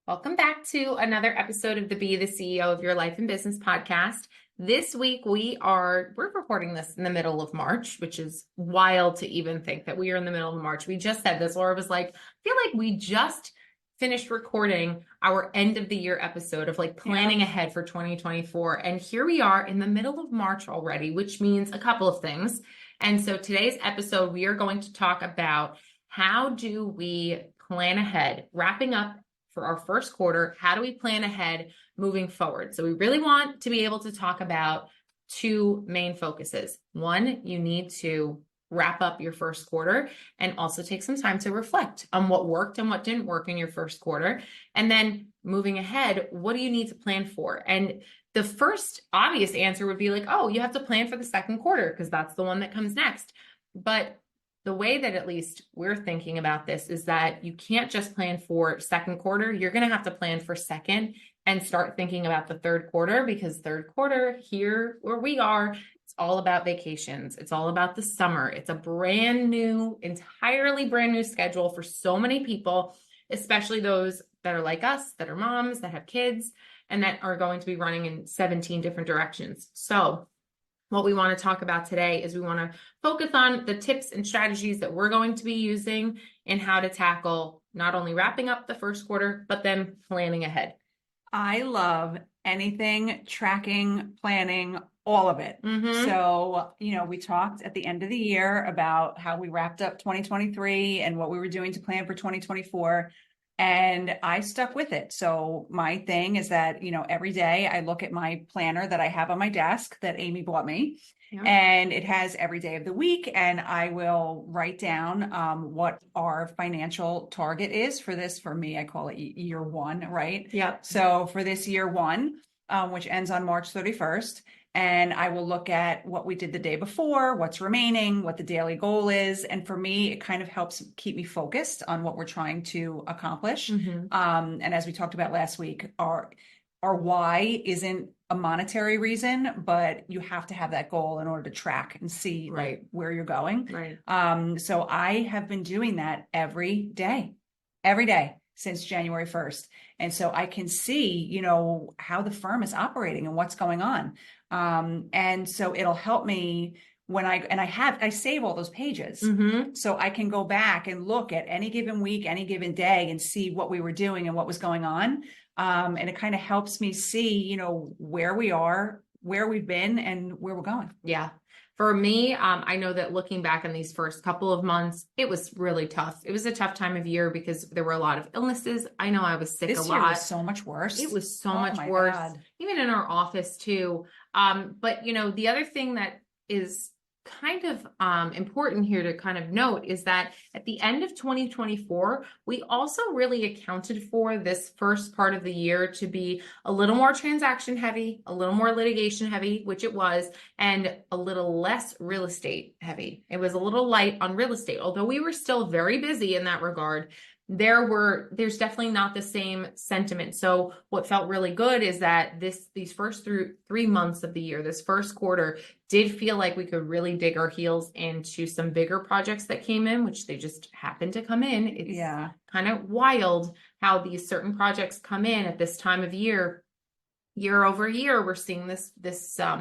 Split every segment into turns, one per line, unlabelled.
Welcome back to another episode of the Be the CEO of Your Life and Business podcast. This week we're recording this in the middle of March, which is wild to even think that we are in the middle of March. We just said this. Laura was like, I feel like we just finished recording our end of the year episode of planning ahead for 2024. And here we are in the middle of March already, which means a couple of things. And so today's episode, we are going to talk about how do we plan ahead, wrapping up for our first quarter. How do we plan ahead moving forward? So we really want to be able to talk about two main focuses. One, you need to wrap up your first quarter and also take some time to reflect on what worked and what didn't work in your first quarter. And then moving ahead, what do you need to plan for? And the first obvious answer would be like, oh, you have to plan for the second quarter because that's the one that comes next. But the way that at least we're thinking about this is that you can't just plan for second quarter. You're going to have to plan for second and start thinking about the third quarter, because third quarter here where we are, it's all about vacations. It's all about the summer. It's a entirely brand new schedule for so many people, especially those that are like us, that are moms, that have kids, and that are going to be running in 17 different directions. So what we want to talk about today is we want to focus on the tips and strategies that we're going to be using in how to tackle not only wrapping up the first quarter, but then planning ahead.
I love anything tracking, planning, all of it. So, we talked at the end of the year about how we wrapped up 2023 and what we were doing to plan for 2024. And I stuck with it. So my thing is that, every day I look at my planner that I have on my desk that Amy bought me, and it has every day of the week. And I will write down what our financial target is for this. For me, I call it year one, right?
Yeah.
So for this year one, which ends on March 31st, and I will look at what we did the day before, what's remaining, what the daily goal is. And for me, it kind of helps keep me focused on what we're trying to accomplish. And as we talked about last week, our why isn't a monetary reason, but you have to have that goal in order to track and see where you're going.
Right.
So I have been doing that every day since January 1st. And so I can see, how the firm is operating and what's going on. And so it'll help me when I save all those pages. So I can go back and look at any given week, any given day, and see what we were doing and what was going on. And it kind of helps me see, where we are, where we've been, and where we're going.
Yeah. For me, I know that looking back on these first couple of months, it was really tough. It was a tough time of year because there were a lot of illnesses. I know I was sick a lot.
This year was so much worse.
It was so much worse, even in our office too. But the other thing that is kind of important here to kind of note is that at the end of 2024, we also really accounted for this first part of the year to be a little more transaction heavy, a little more litigation heavy, which it was, and a little less real estate heavy. It was a little light on real estate, although we were still very busy in that regard. There's definitely not the same sentiment. So what felt really good is that these first 3 months of the year, this first quarter, did feel like we could really dig our heels into some bigger projects that came in, which they just happened to come in. It's kind of wild how these certain projects come in at this time of year over year. We're seeing this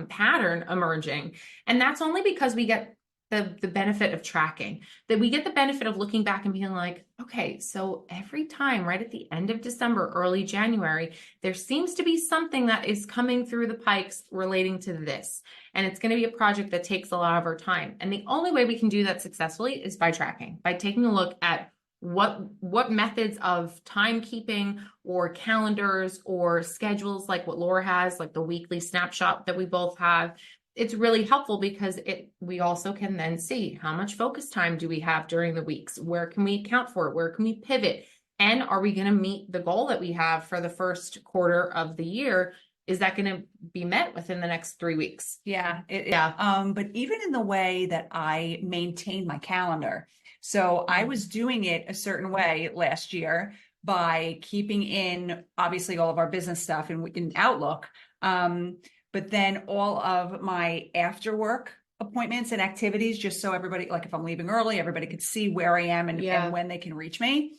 pattern emerging, and that's only because we get the benefit of tracking, that we get the benefit of looking back and being like, okay, so every time right at the end of December, early January, there seems to be something that is coming through the pikes relating to this. And it's going to be a project that takes a lot of our time. And the only way we can do that successfully is by tracking, by taking a look at what methods of timekeeping or calendars or schedules, like what Laura has, like the weekly snapshot that we both have. It's really helpful because we also can then see how much focus time do we have during the weeks? Where can we account for it? Where can we pivot? And are we going to meet the goal that we have for the first quarter of the year? Is that going to be met within the next 3 weeks?
Yeah. But even in the way that I maintain my calendar, so I was doing it a certain way last year by keeping in obviously all of our business stuff in Outlook. But then all of my after work appointments and activities, just so everybody, like if I'm leaving early, everybody could see where I am and when they can reach me.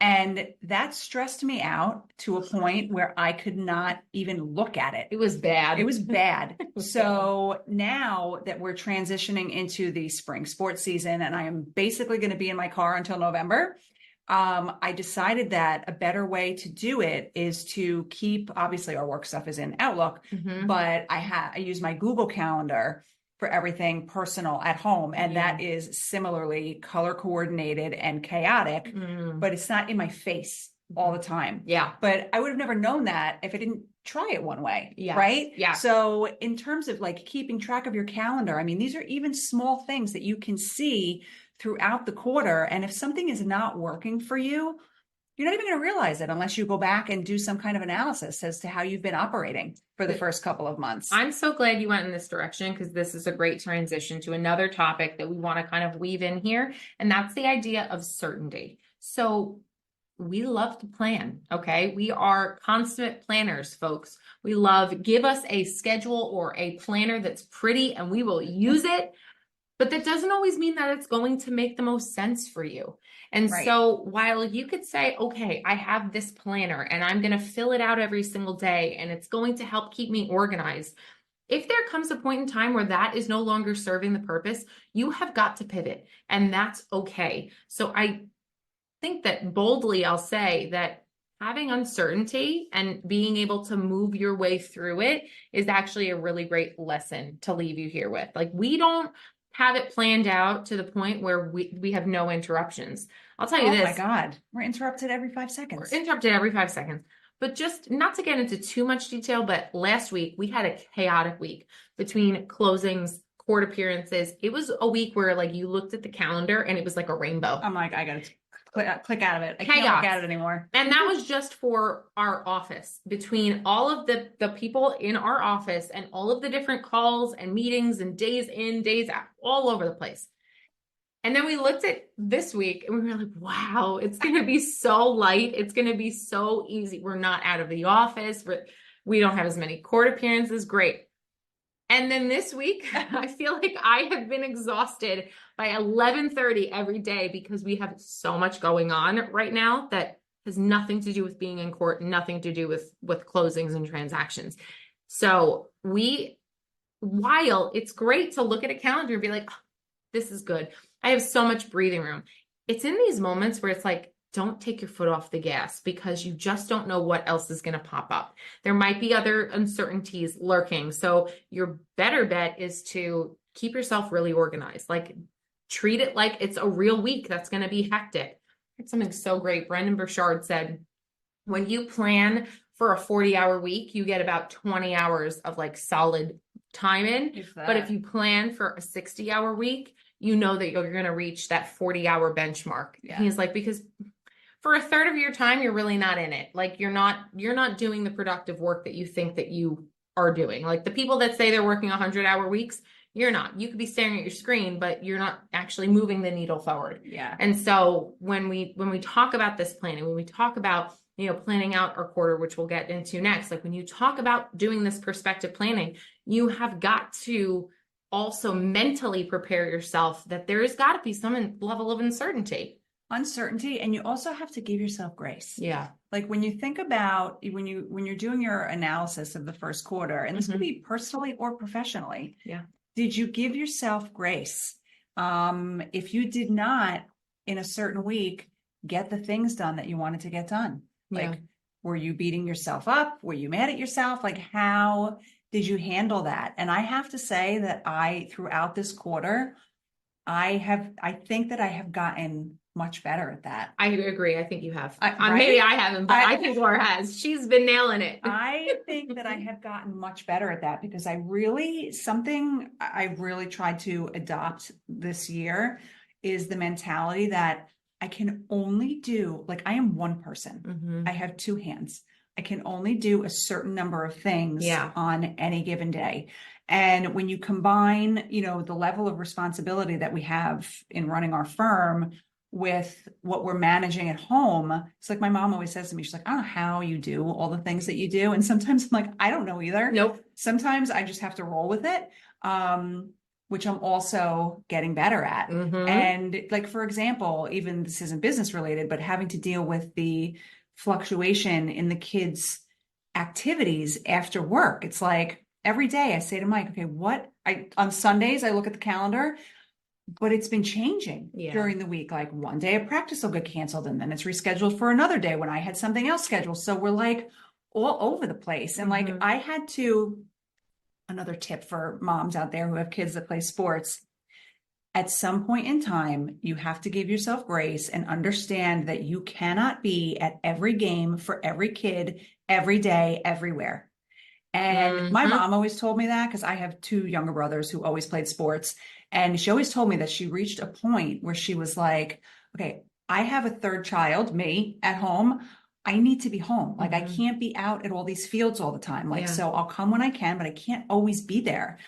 And that stressed me out to a point where I could not even look at it.
It was bad.
It was bad.
was
So now that we're transitioning into the spring sports season and I am basically going to be in my car until November, I decided that a better way to do it is to keep, obviously our work stuff is in Outlook, but I use my Google Calendar for everything personal at home. And that is similarly color coordinated and chaotic, but it's not in my face all the time.
Yeah.
But I would have never known that if I didn't try it one way.
Yeah.
Right.
Yeah.
So in terms of like keeping track of your calendar, I mean, these are even small things that you can see throughout the quarter. And if something is not working for you, you're not even going to realize it unless you go back and do some kind of analysis as to how you've been operating for the first couple of months.
I'm so glad you went in this direction because this is a great transition to another topic that we want to kind of weave in here. And that's the idea of certainty. So we love to plan. Okay. We are consummate planners, folks. We love, give us a schedule or a planner that's pretty and we will use it. But that doesn't always mean that it's going to make the most sense for you. And so while you could say, okay, I have this planner and I'm going to fill it out every single day and it's going to help keep me organized. If there comes a point in time where that is no longer serving the purpose, you have got to pivot and that's okay. So I think that boldly, I'll say that having uncertainty and being able to move your way through it is actually a really great lesson to leave you here with. Like we don't have it planned out to the point where we have no interruptions. I'll tell you this.
Oh my God. We're interrupted every 5 seconds.
We're interrupted every 5 seconds. But just not to get into too much detail, but last week we had a chaotic week between closings, court appearances. It was a week where like you looked at the calendar and it was like a rainbow.
I'm like, I got to click out of it. I can't look at it anymore.
And that was just for our office. Between all of the people in our office and all of the different calls and meetings and days in, days out, all over the place. And then we looked at this week and we were like, wow, it's going to be so light. It's going to be so easy. We're not out of the office. We don't have as many court appearances. Great. And then this week, I feel like I have been exhausted by 11:30 every day because we have so much going on right now that has nothing to do with being in court, nothing to do with closings and transactions. So while it's great to look at a calendar and be like, oh, this is good. I have so much breathing room. It's in these moments where it's like, don't take your foot off the gas because you just don't know what else is going to pop up. There might be other uncertainties lurking. So your better bet is to keep yourself really organized. Like treat it like it's a real week that's going to be hectic. It's something so great. Brendan Burchard said, when you plan for a 40-hour week, you get about 20 hours of like solid time in. But if you plan for a 60-hour week, you know that you're going to reach that 40-hour benchmark. Yeah. He's like, because for a third of your time, you're really not in it. Like you're not doing the productive work that you think that you are doing. Like the people that say they're working 100-hour weeks, you're not. You could be staring at your screen, but you're not actually moving the needle forward.
Yeah.
And so when we talk about this planning, when we talk about, planning out our quarter, which we'll get into next, like when you talk about doing this perspective planning, you have got to also mentally prepare yourself that there has got to be some level of uncertainty.
And you also have to give yourself grace.
Yeah.
Like when you think about when you're doing your analysis of the first quarter, and this could be personally or professionally.
Yeah.
Did you give yourself grace? If you did not in a certain week get the things done that you wanted to get done, like were you beating yourself up? Were you mad at yourself? Like how did you handle that? And I have to say that throughout this quarter, I think that I have gotten much better at that.
I agree. I think you have. Maybe I haven't, but I think Laura has. She's been nailing it.
I think that I have gotten much better at that because something I really tried to adopt this year is the mentality that I can only do, like I am one person. I have two hands. I can only do a certain number of things on any given day. And when you combine, the level of responsibility that we have in running our firm with what we're managing at home, it's like my mom always says to me, she's like, I don't know how you do all the things that you do. And sometimes I'm like, I don't know either.
Nope.
Sometimes I just have to roll with it. which I'm also getting better at.
Mhm.
And like, for example, even this isn't business related, but having to deal with the fluctuation in the kids' activities after work. It's like every day I say to Mike, okay, on Sundays, I look at the calendar, but it's been changing during the week. Like one day of practice will get canceled and then it's rescheduled for another day when I had something else scheduled. So we're like all over the place. And like I had to, another tip for moms out there who have kids that play sports, at some point in time, you have to give yourself grace and understand that you cannot be at every game for every kid, every day, everywhere. And my mom always told me that because I have two younger brothers who always played sports. And she always told me that she reached a point where she was like, okay, I have a third child, me, at home. I need to be home. Like I can't be out at all these fields all the time. Like, so I'll come when I can, but I can't always be there.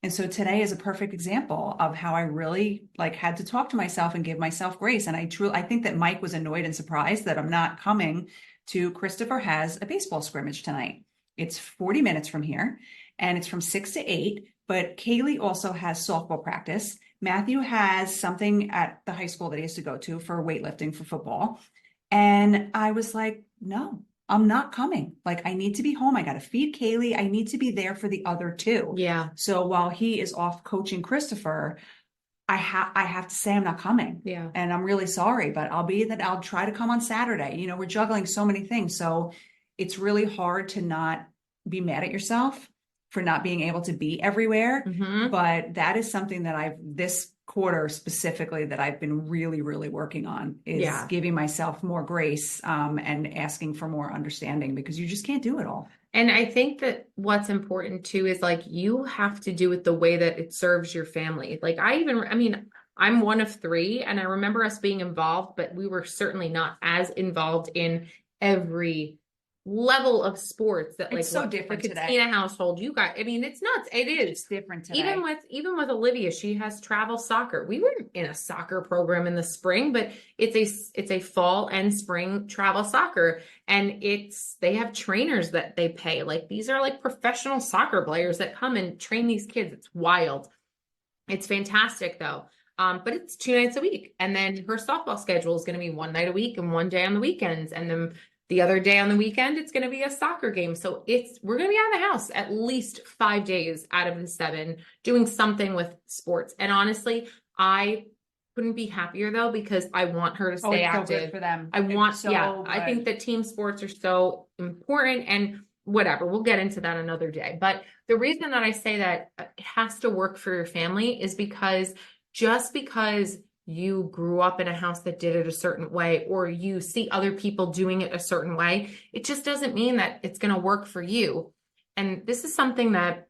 And so today is a perfect example of how I really like had to talk to myself and give myself grace. And I think that Mike was annoyed and surprised that I'm not coming to Christopher has a baseball scrimmage tonight. It's 40 minutes from here and it's from 6 to 8, but Kaylee also has softball practice. Matthew has something at the high school that he has to go to for weightlifting for football. And I was like, no, I'm not coming. Like, I need to be home. I got to feed Kaylee. I need to be there for the other two.
Yeah.
So while he is off coaching Christopher, I have to say I'm not coming.
Yeah.
And I'm really sorry, but I'll try to come on Saturday. You know, we're juggling so many things. So it's really hard to not be mad at yourself for not being able to be everywhere. But that is something that this quarter specifically that I've been really, really working on is giving myself more grace and asking for more understanding because you just can't do it all.
And I think that what's important too is like you have to do it the way that it serves your family. Like I'm one of 3 and I remember us being involved, but we were certainly not as involved in every level of sports that
it's so different
the Katina household you got. I mean, it's nuts. It is.
It's different today.
Even with Olivia, she has travel soccer. We weren't in a soccer program in the spring, but it's a fall and spring travel soccer. And they have trainers that they pay. Like these are like professional soccer players that come and train these kids. It's wild. It's fantastic though. But it's 2 nights a week. And then her softball schedule is going to be 1 night a week and 1 day on the weekends. And then the other day on the weekend, it's going to be a soccer game. So we're going to be out of the house at least 5 days out of the 7 doing something with sports. And honestly, I couldn't be happier though, because I want her to stay active.
So good for them.
I think that team sports are so important and whatever, we'll get into that another day. But the reason that I say that it has to work for your family is because just because you grew up in a house that did it a certain way, or you see other people doing it a certain way, it just doesn't mean that it's going to work for you. And this is something that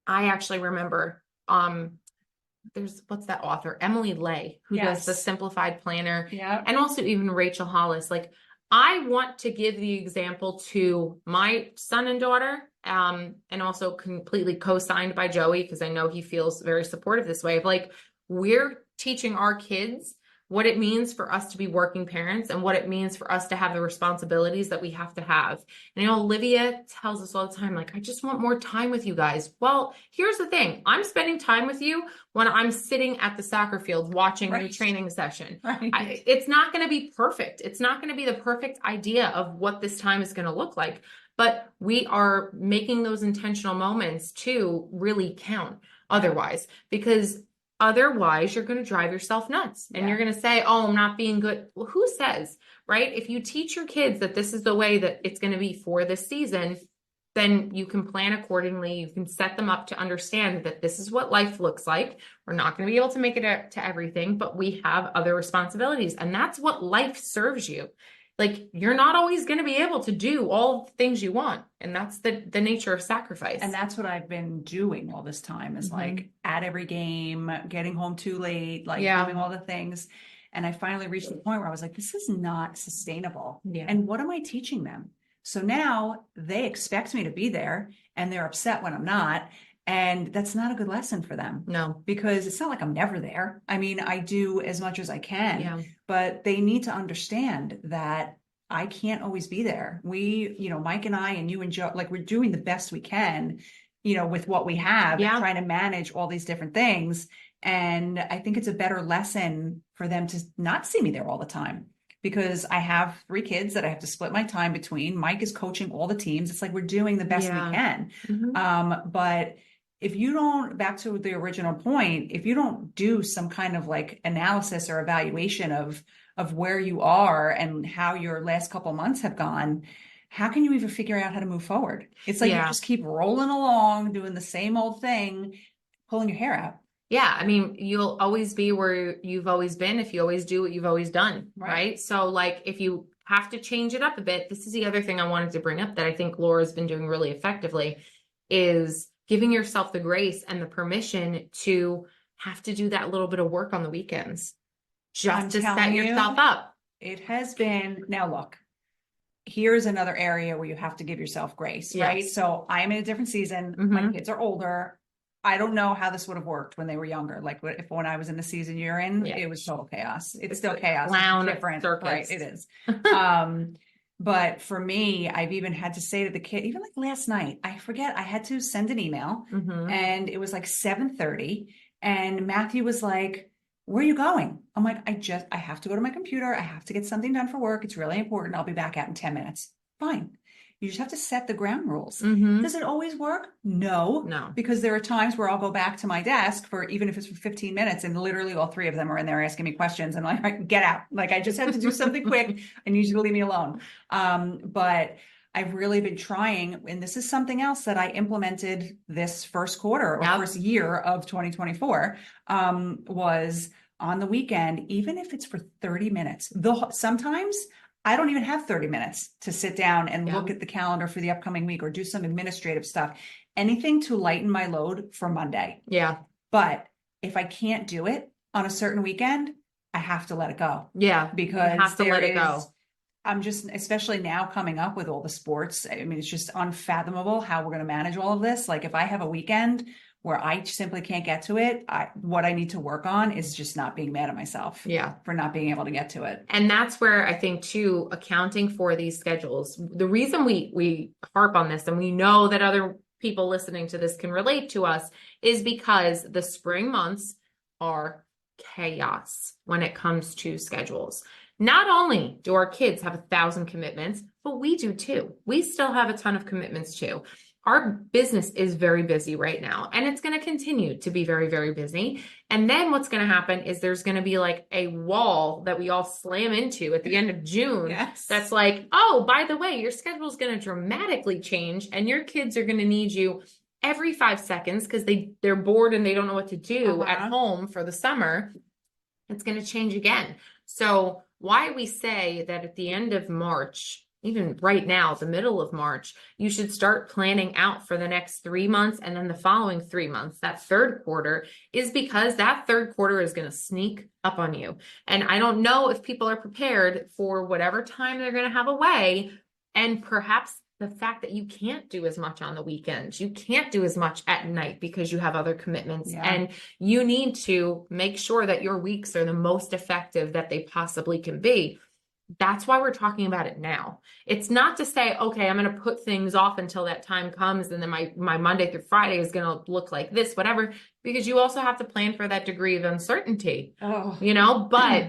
I actually remember. What's that author? Emily Lay, who does the Simplified Planner.
Yeah.
And also even Rachel Hollis. Like, I want to give the example to my son and daughter, and also completely co-signed by Joey, because I know he feels very supportive this way of like, we're teaching our kids what it means for us to be working parents and what it means for us to have the responsibilities that we have to have. And Olivia tells us all the time, like, I just want more time with you guys. Well, here's the thing. I'm spending time with you when I'm sitting at the soccer field watching your training session. Right. It's not going to be perfect. It's not going to be the perfect idea of what this time is going to look like, but we are making those intentional moments to really count otherwise, because otherwise, you're going to drive yourself nuts and you're going to say, oh, I'm not being good. Well, who says, right? If you teach your kids that this is the way that it's going to be for this season, then you can plan accordingly. You can set them up to understand that this is what life looks like. We're not going to be able to make it to everything, but we have other responsibilities. And that's what life serves you. Like, you're not always going to be able to do all the things you want. And that's the nature of sacrifice.
And that's what I've been doing all this time is like at every game, getting home too late, like doing all the things. And I finally reached the point where I was like, this is not sustainable. Yeah. And what am I teaching them? So now they expect me to be there and they're upset when I'm not. And that's not a good lesson for them.
No,
because it's not like I'm never there. I mean, I do as much as I can, but they need to understand that I can't always be there. We, Mike and I and you and Joe, like, we're doing the best we can. with what we have,
Yeah.
trying to manage all these different things. And I think it's a better lesson for them to not see me there all the time, because I have 3 kids that I have to split my time between. Mike is coaching all the teams. It's like we're doing the best we can. But if you don't, back to the original point, if you don't do some kind of like analysis or evaluation of where you are and how your last couple months have gone, how can you even figure out how to move forward? It's like you just keep rolling along, doing the same old thing, pulling your hair out.
Yeah, I mean, you'll always be where you've always been if you always do what you've always done, right? So like if you have to change it up a bit, this is the other thing I wanted to bring up that I think Laura's been doing really effectively, is giving yourself the grace and the permission to have to do that little bit of work on the weekends, just to set yourself up.
It has been, now look, here's another area where you have to give yourself grace, right? So I'm in a different season. My kids are older. I don't know how this would have worked when they were younger. Like when I was in the season you're in, it was total chaos. It's still chaos.
Clown
different,
circus.
Right? It is. But for me, I've even had to say to the kid, even like last night, I forget, I had to send an email and it was like 7:30 and Matthew was like, where are you going? I'm like, I have to go to my computer. I have to get something done for work. It's really important. I'll be back out in 10 minutes. Fine. You just have to set the ground rules. Does it always work? No. Because there are times where I'll go back to my desk for, even if it's for 15 minutes, and literally all 3 of them are in there asking me questions. And I'm like, get out. Like, I just had to do something quick. I need you to leave me alone. But I've really been trying, and this is something else that I implemented this first quarter or first year of 2024, was on the weekend, even if it's for 30 minutes, sometimes I don't even have 30 minutes to sit down and look at the calendar for the upcoming week or do some administrative stuff, anything to lighten my load for Monday.
Yeah.
But if I can't do it on a certain weekend, I have to let it go.
Yeah.
Because
you have to let it go.
I'm just, especially now coming up with all the sports, I mean, it's just unfathomable how we're going to manage all of this. Like if I have a weekend where I simply can't get to it, what I need to work on is just not being mad at myself for not being able to get to it.
And that's where I think too, accounting for these schedules, the reason we harp on this, and we know that other people listening to this can relate to us, is because the spring months are chaos when it comes to schedules. Not only do our kids have 1,000 commitments, but we do too. We still have a ton of commitments too. Our business is very busy right now, and it's going to continue to be very, very busy. And then what's going to happen is there's going to be like a wall that we all slam into at the end of June. That's like, oh, by the way, your schedule is going to dramatically change, and your kids are going to need you every 5 seconds because they're bored and they don't know what to do at home for the summer. It's going to change again. So why we say that at the end of March, even right now, the middle of March, you should start planning out for the next 3 months and then the following 3 months, that third quarter, is because that third quarter is going to sneak up on you. And I don't know if people are prepared for whatever time they're going to have away, and perhaps the fact that you can't do as much on the weekends, you can't do as much at night because you have other commitments, and you need to make sure that your weeks are the most effective that they possibly can be. That's why we're talking about it now. It's not to say, okay, I'm going to put things off until that time comes, and then my Monday through Friday is going to look like this, whatever, because you also have to plan for that degree of uncertainty, but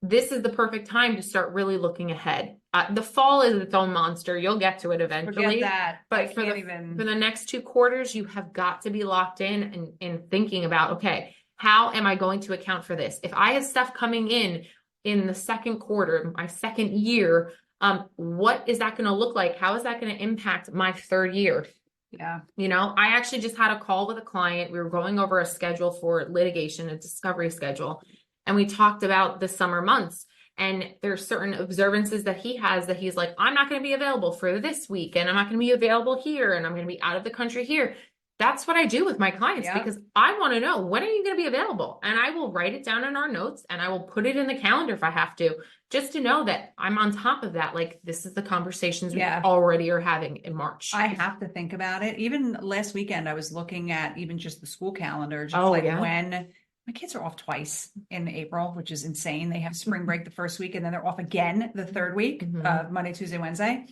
this is the perfect time to start really looking ahead. The fall is its own monster. You'll get to it eventually.
Forget that.
But for the next 2 quarters, you have got to be locked in and thinking about, okay, how am I going to account for this? If I have stuff coming in the second quarter, my second year, what is that going to look like? How is that going to impact my third year?
Yeah.
I actually just had a call with a client. We were going over a schedule for litigation, a discovery schedule, and we talked about the summer months. And there's certain observances that he has that he's like, I'm not going to be available for this week, and I'm not going to be available here, and I'm going to be out of the country here. That's what I do with my clients because I want to know, when are you going to be available? And I will write it down in our notes, and I will put it in the calendar if I have to, just to know that I'm on top of that. Like, this is the conversations we already are having in March.
I have to think about it. Even last weekend, I was looking at even just the school calendar, just when my kids are off twice in April, which is insane. They have spring break the first week, and then they're off again the third week, Monday, Tuesday, Wednesday.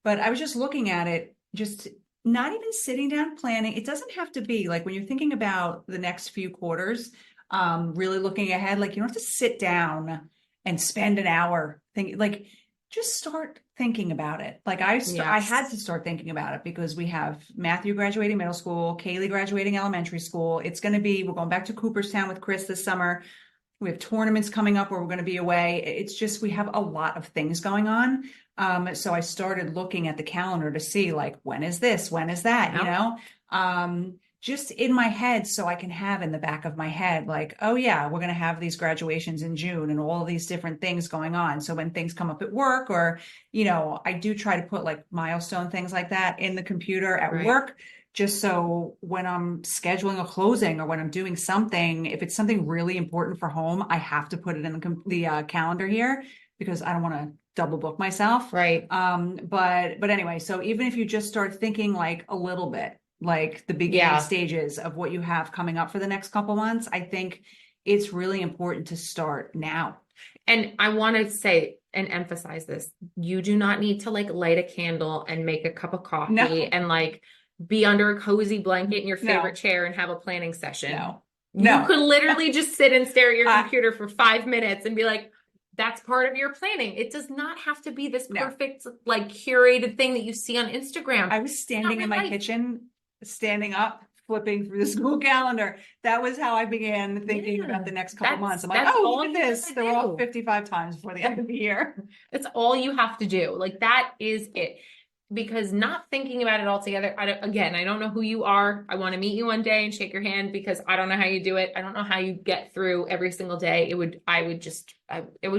But I was just looking at it, just not even sitting down planning. It doesn't have to be like when you're thinking about the next few quarters, really looking ahead, like you don't have to sit down and spend an hour thinking, like just start thinking about it. Like I had
Yes.
to start thinking about it because we have Matthew graduating middle school, Kaylee graduating elementary school. It's going to be, we're going back to Cooperstown with Chris this summer. We have tournaments coming up where we're going to be away. It's just, we have a lot of things going on. So I started looking at the calendar to see like, when is this? When is that? You
Yep.
know, just in my head, so I can have in the back of my head, like, oh yeah, we're going to have these graduations in June and all these different things going on. So when things come up at work, or, you know, I do try to put like milestone things like that in the computer at
Right.
work, just so when I'm scheduling a closing or when I'm doing something, if it's something really important for home, I have to put it in the calendar here because I don't want to double book myself.
Right.
But anyway, so even if you just start thinking like a little bit, like the beginning
Yeah.
stages of what you have coming up for the next couple months, I think it's really important to start now.
And I want to say and emphasize this. You do not need to like light a candle and make a cup of coffee
No.
and like be under a cozy blanket in your
No.
favorite chair and have a planning session.
No.
You
No.
could literally just sit and stare at your computer for 5 minutes and be like, that's part of your planning. It does not have to be this
No.
perfect, like curated thing that you see on Instagram.
I was standing in my
life.
kitchen, standing up, flipping through the school calendar. That was how I began thinking about the next couple months. I'm like,
that's
oh,
all
look at
you
this.
gotta
They're all
do.
55 times before the end of the year.
It's all you have to do. Like that is it. Because not thinking about it all together, I don't know who you are. I want to meet you one day and shake your hand because I don't know how you do it. I don't know how you get through every single day. It would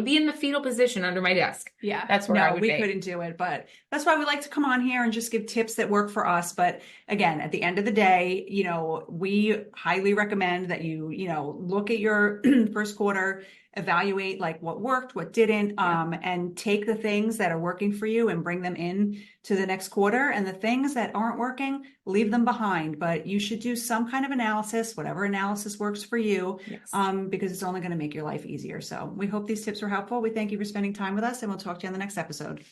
be in the fetal position under my desk.
Yeah,
That's where I would
we
be.
couldn't do it, but that's why we like to come on here and just give tips that work for us. But again, at the end of the day, you know, we highly recommend that you know, look at your first quarter, evaluate like what worked, what didn't, and take the things that are working for you and bring them in to the next quarter. And the things that aren't working, leave them behind. But you should do some kind of analysis, whatever analysis works for you,
Yes.
because it's only going to make your life easier. So we hope these tips were helpful. We thank you for spending time with us, and we'll talk to you on the next episode.